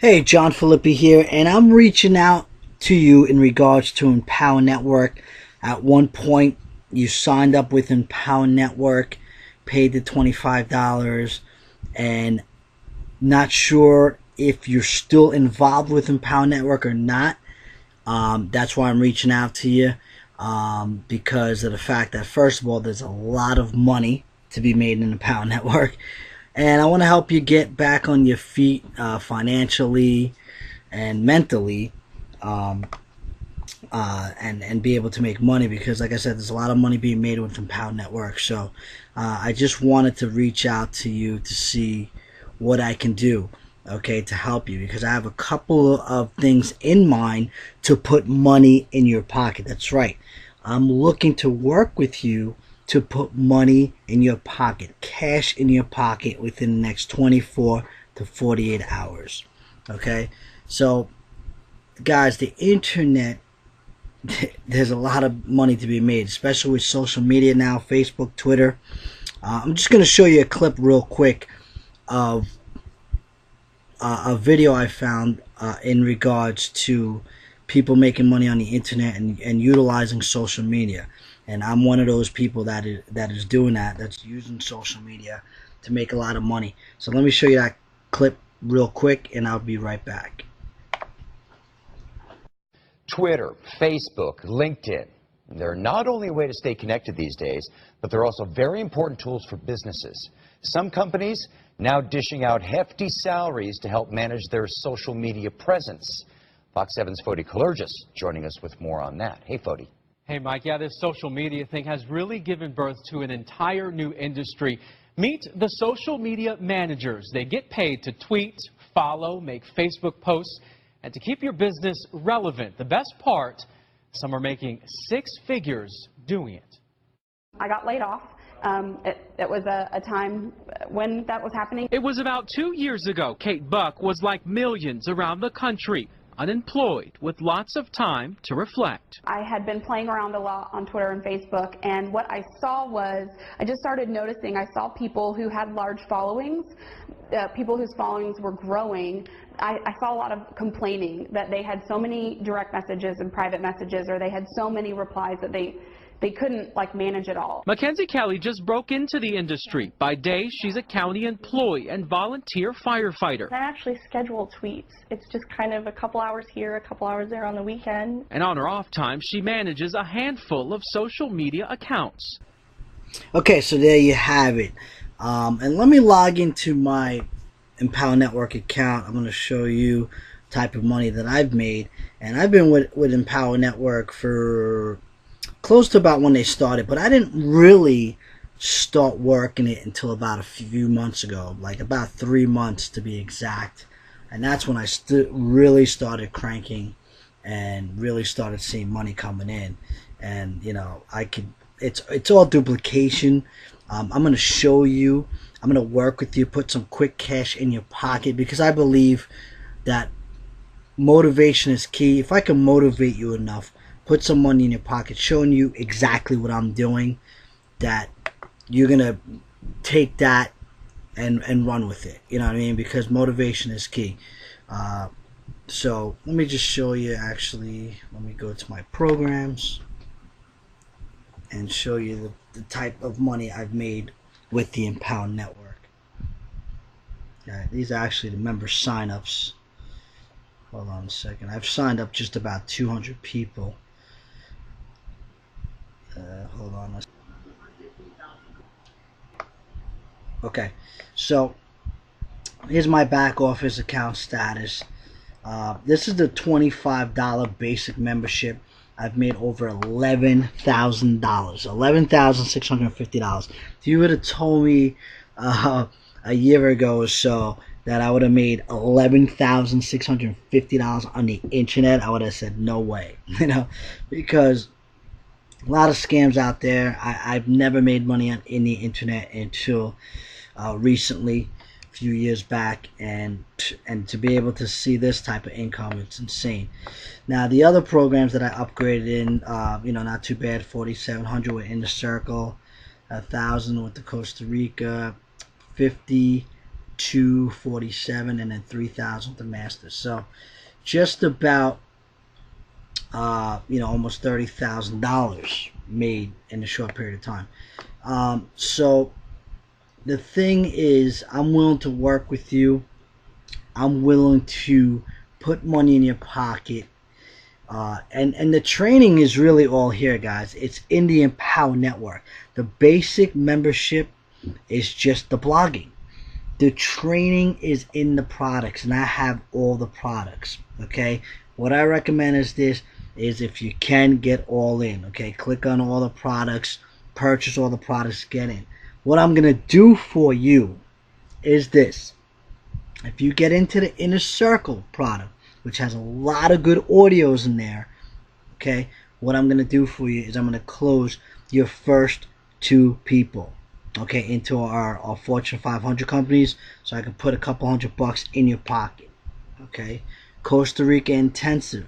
Hey, John Filippi here, and I'm reaching out to you in regards to Empower Network. At one point, you signed up with Empower Network, paid the $25, and not sure if you're still involved with Empower Network or not. That's why I'm reaching out to you, because of the fact that, first of all, there's a lot of money to be made in Empower Network. And I want to help you get back on your feet financially and mentally, and be able to make money, because, like I said, there's a lot of money being made with Empower Network. So I just wanted to reach out to you to see what I can do, okay, to help you, because I have a couple of things in mind to put money in your pocket. That's right. I'm looking to work with you to put money in your pocket, cash in your pocket within the next 24 to 48 hours. Okay? So, guys, the internet, there's a lot of money to be made, especially with social media now, Facebook, Twitter. I'm just going to show you a clip real quick of a video I found in regards to people making money on the internet and utilizing social media. And I'm one of those people that is doing that, that's using social media to make a lot of money. So let me show you that clip real quick, and I'll be right back. Twitter, Facebook, LinkedIn. They're not only a way to stay connected these days, but they're also very important tools for businesses. Some companies now dishing out hefty salaries to help manage their social media presence. Fox 7's Fody Kalergis joining us with more on that. Hey, Fody. Hey, Mike. Yeah, this social media thing has really given birth to an entire new industry. Meet the social media managers. They get paid to tweet, follow, make Facebook posts, and to keep your business relevant. The best part, some are making six figures doing it. I got laid off. It was a time when that was happening. It was about 2 years ago. Kate Buck was like millions around the country, unemployed with lots of time to reflect. I had been playing around a lot on Twitter and Facebook, and what I saw was, I just started noticing, I saw people who had large followings, people whose followings were growing. I saw a lot of complaining that they had so many direct messages and private messages, or they had so many replies that they couldn't manage it all. Mackenzie Kelly just broke into the industry. By day, she's a county employee and volunteer firefighter. I actually schedule tweets. It's just kind of a couple hours here, a couple hours there on the weekend. And on her off time, she manages a handful of social media accounts. Okay, so there you have it. And let me log into my Empower Network account. I'm going to show you the type of money that I've made. And I've been with Empower Network for close to about when they started, but I didn't really start working it until about a few months ago, like about 3 months to be exact. And that's when I really started cranking and really started seeing money coming in. And you know, it's all duplication. I'm going to show you, I'm going to work with you, put some quick cash in your pocket, because I believe that motivation is key. If I can motivate you enough, put some money in your pocket, showing you exactly what I'm doing, that you're going to take that and run with it. You know what I mean? Because motivation is key. So let me just show you, actually, let me go to my programs and show you the type of money I've made with the Empower Network. These are actually the member sign-ups. Hold on a second. I've signed up just about 200 people. Hold on. Okay, so here's my back office account status. This is the $25 basic membership. I've made over $11,000, $11,650. If you would have told me a year ago or so that I would have made $11,650 on the internet, I would have said no way. You know, because a lot of scams out there. I've never made money in the internet until recently, a few years back, and to be able to see this type of income, it's insane. Now the other programs that I upgraded in, you know, not too bad. 4,700 with Inner Circle, 1,000 with the Costa Rica, 50 247, and then 3,000 with the Masters. So just about almost $30,000 made in a short period of time. So the thing is, I'm willing to work with you. I'm willing to put money in your pocket. And the training is really all here, guys. It's in the Empower Network. The basic membership is just the blogging. The training is in the products, and I have all the products. Okay, what I recommend is this: if you can, get all in. Okay, click on all the products, purchase all the products, get in. What I'm gonna do for you is this: if you get into the Inner Circle product, which has a lot of good audios in there, okay, what I'm gonna do for you is I'm gonna close your first 2 people, okay, into our Fortune 500 companies, so I can put a couple $100 in your pocket. Okay, Costa Rica Intensive,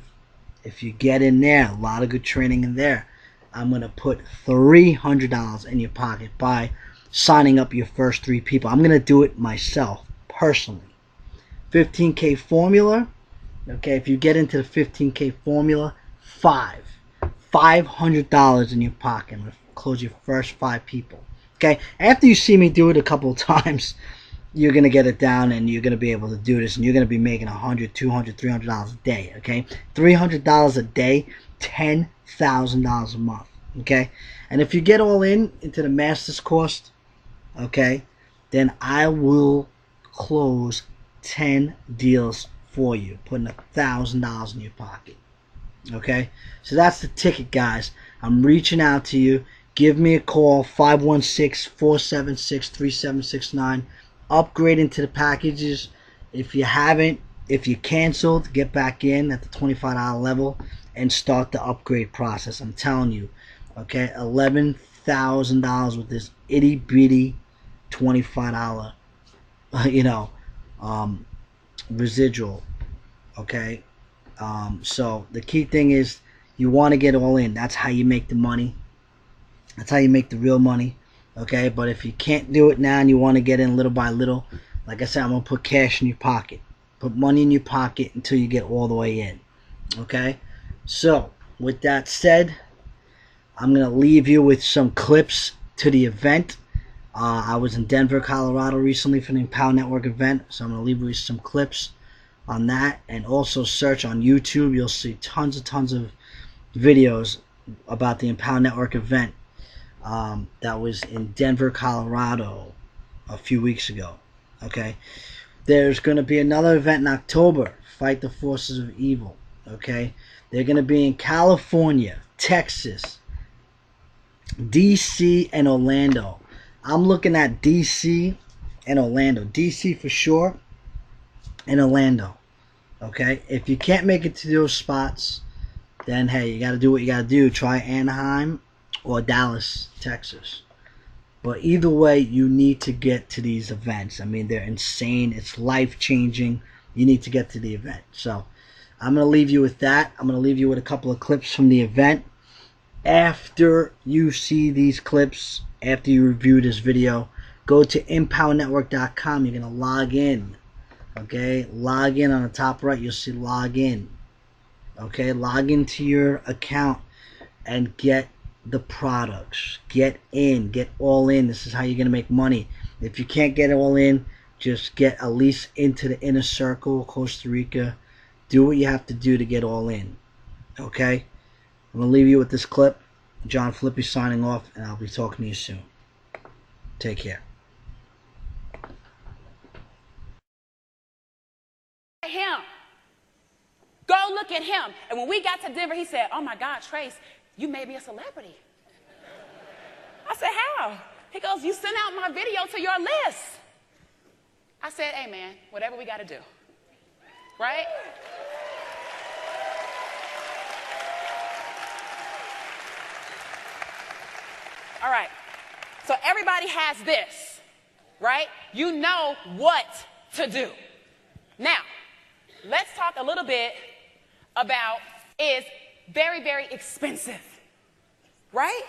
if you get in there, a lot of good training in there. I'm gonna put $300 in your pocket by signing up your first 3 people. I'm gonna do it myself personally. 15K formula, okay, if you get into the 15K formula, $500 in your pocket. I'm gonna close your first 5 people. Okay, after you see me do it a couple of times, you're gonna get it down, and you're gonna be able to do this, and you're gonna be making $100, $200, $300 a day. Okay, $300 a day, $10,000 a month. Okay, and if you get all into the Masters course, okay, then I will close 10 deals for you, putting $1,000 in your pocket. Okay, so that's the ticket, guys. I'm reaching out to you. Give me a call, 516-476-3769. Upgrade into the packages. If you haven't, if you canceled, get back in at the $25 level and start the upgrade process. I'm telling you, okay, $11,000 with this itty bitty $25 residual. Okay, so the key thing is you want to get all in. That's how you make the money. That's how you make the real money. Okay, but if you can't do it now and you want to get in little by little, like I said, I'm gonna put cash in your pocket, put money in your pocket until you get all the way in. Okay, so with that said, I'm gonna leave you with some clips to the event. I was in Denver, Colorado recently for the Empower Network event, so I'm gonna leave you with some clips on that, and also search on YouTube. You'll see tons of videos about the Empower Network event that was in Denver, Colorado a few weeks ago. Okay, there's going to be another event in October, Fight the Forces of Evil. Okay, they're going to be in California, Texas, DC, and Orlando. I'm looking at DC and Orlando. DC for sure, and Orlando. Okay, if you can't make it to those spots, then hey, you got to do what you got to do. Try Anaheim or Dallas, Texas. But either way, you need to get to these events. I mean, they're insane. It's life-changing. You need to get to the event. So I'm going to leave you with that. I'm going to leave you with a couple of clips from the event. After you see these clips, after you review this video, go to empowernetwork.com. You're going to log in. Okay, log in on the top right. You'll see log in. Okay, log into your account and get the products. Get in, get all in. This is how you're gonna make money. If you can't get all in, just get at least into the Inner Circle, Costa Rica. Do what you have to do to get all in. Okay, I'm gonna leave you with this clip. John Flippy signing off, and I'll be talking to you soon. Take care. Him. Go look at him. And when we got to Denver, he said, "Oh my God, Trace, you made me a celebrity." I said, "How?" He goes, "You sent out my video to your list." I said, "Hey man, whatever we got to do." Right? All right. So everybody has this, right? You know what to do. Now, let's talk a little bit about is very, very expensive, right?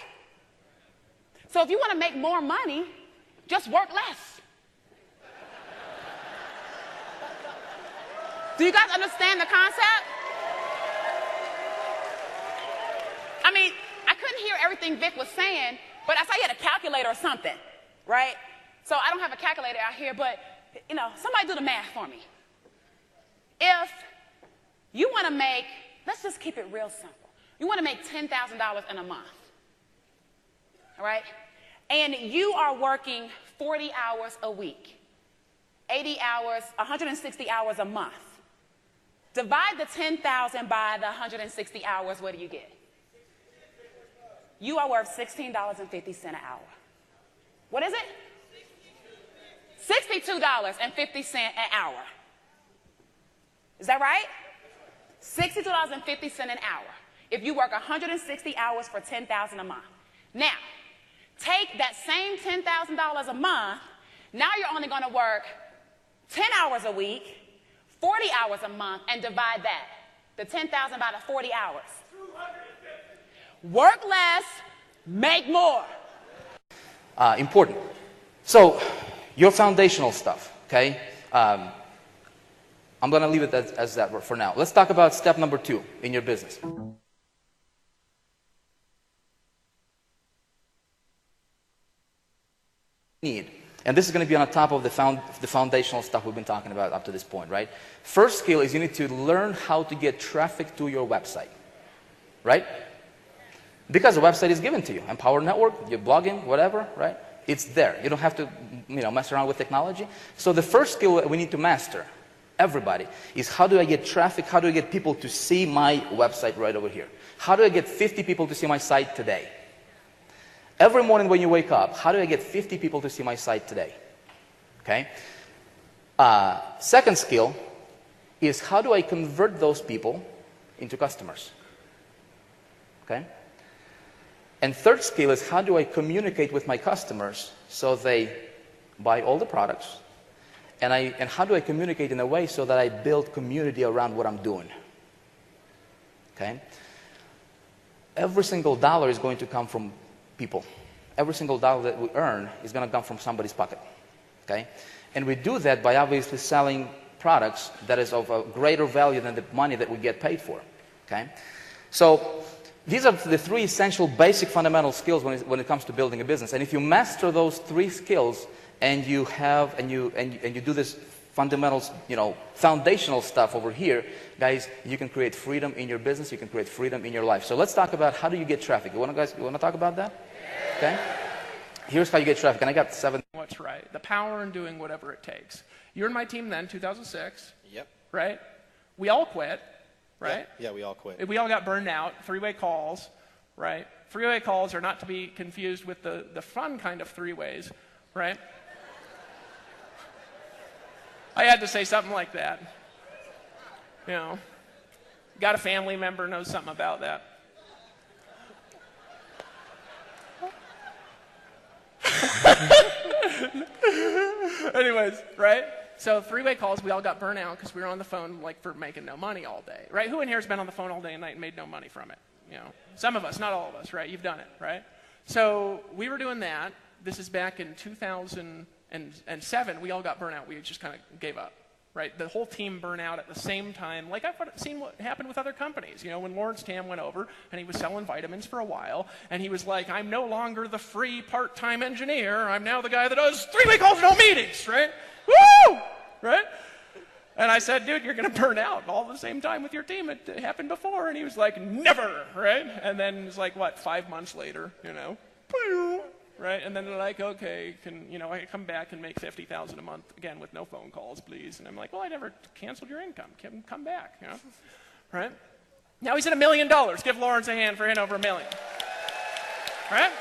So if you want to make more money, just work less. Do you guys understand the concept? I mean, I couldn't hear everything Vic was saying, but I saw he had a calculator or something, right? So I don't have a calculator out here, but, you know, somebody do the math for me. If you want to make, let's just keep it real simple. You want to make $10,000 in a month, all right? And you are working 40 hours a week, 80 hours, 160 hours a month. Divide the 10,000 by the 160 hours, what do you get? You are worth $16.50 an hour. What is it? $62.50 an hour. Is that right? $62.50 an hour. If you work 160 hours for $10,000 a month. Now, take that same $10,000 a month. Now you're only going to work 10 hours a week, 40 hours a month, and divide that. The 10,000 by the 40 hours. Work less, make more. Important. So, your foundational stuff, okay? I'm going to leave it as that for now. Let's talk about step number 2 in your business. And this is going to be on top of the foundational stuff we've been talking about up to this point, right? First skill is you need to learn how to get traffic to your website, right? Because the website is given to you. Empower Network, your blogging, whatever, right? It's there. You don't have to, mess around with technology. So the first skill that we need to master, everybody, is how do I get traffic? How do I get people to see my website right over here? How do I get 50 people to see my site today? Every morning when you wake up, how do I get 50 people to see my site today? Okay? Second skill is how do I convert those people into customers? Okay? And third skill is how do I communicate with my customers so they buy all the products? And how do I communicate in a way so that I build community around what I'm doing? Okay? Every single dollar is going to come from people. Every single dollar that we earn is going to come from somebody's pocket. Okay? And we do that by obviously selling products that is of a greater value than the money that we get paid for. Okay? So these are the 3 essential basic fundamental skills when it comes to building a business. And if you master those 3 skills and you do this fundamentals, foundational stuff over here, guys, you can create freedom in your business, you can create freedom in your life. So let's talk about how do you get traffic. You want to talk about that? Okay? Here's how you get traffic. And I got 7. What's right? The power in doing whatever it takes. You're in my team then, 2006. Yep. Right? We all quit. Right? Yeah, we all quit. We all got burned out. 3-way calls, right? 3-way calls are not to be confused with the fun kind of 3-ways, right? I had to say something like that. Got a family member, knows something about that. Anyways, right? So 3-way calls, we all got burnt out because we were on the phone for making no money all day, right? Who in here has been on the phone all day and night and made no money from it? Some of us, not all of us, right? You've done it, right? So we were doing that. This is back in 2007. We all got burnt out. We just kind of gave up, right? The whole team burned out at the same time. Like I've seen what happened with other companies. When Lawrence Tam went over and he was selling vitamins for a while, and he was like, I'm no longer the free part-time engineer. I'm now the guy that does 3-way calls and no meetings, right? Woo! Right? And I said, dude, you're going to burn out all at the same time with your team. It happened before. And he was like, never, right? And then it's like, 5 months later, right? And then they're like, okay, I come back and make $50,000 a month again with no phone calls, please. And I'm like, well, I never canceled your income. Come back, right? Now he's at $1 million. Give Lawrence a hand for hitting over $1 million, right?